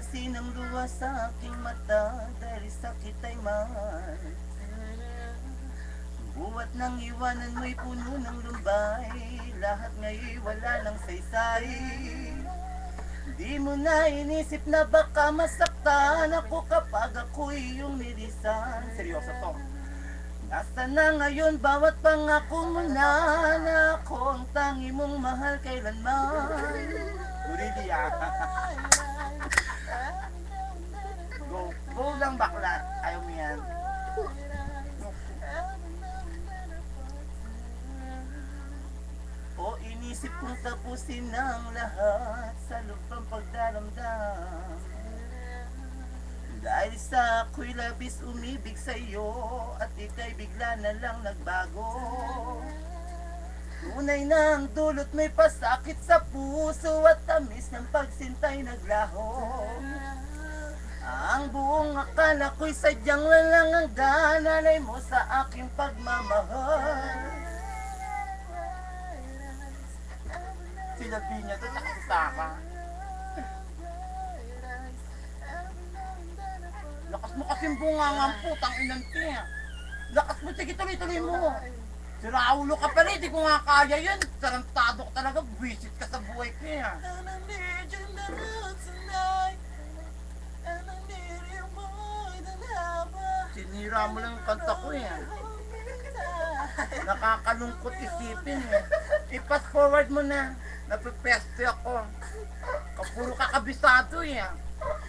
Sinang luha sa aking mata dahil sakit ay mahal. Buwat nang iwanan mo'y puno ng lumbay, lahat ngay'y wala ng saysay. Di mo na inisip na baka masaktan ako kapag ako'y iyong nilisan. Seryoso to. Nasaan na ngayon bawat pangako mo na ako ang tangi mong mahal kailanman. Really Go lang bakla. Ayaw mo yan. O inisip kong tapusin ang lahat sa lupang pagdaramdam. Dahil sa ako'y labis umibig sa'yo at ika'y bigla na lang nagbago. Tunay na ang dulot may pasakit sa puso at tamis ng pagsintay naglaho. Ang buong akala ko'y sadyang lalang ang dananay mo sa aking pagmamahal. Sila Pinya to, tsaka si Saka. Lakas mo kasing bungangang putang inang tiya. Lakas mo, sige tuloy-tuloy mo. Si Raulo ka pa rin, di ko nga kaya yun. Sarantado ka talaga, visit ka sa buhay ko yan. Sinira mo lang yung kanta ko yan. Nakakalungkot isipin eh. I-fast forward mo na. Napipeste ako. Kapuro ka kabisado yan.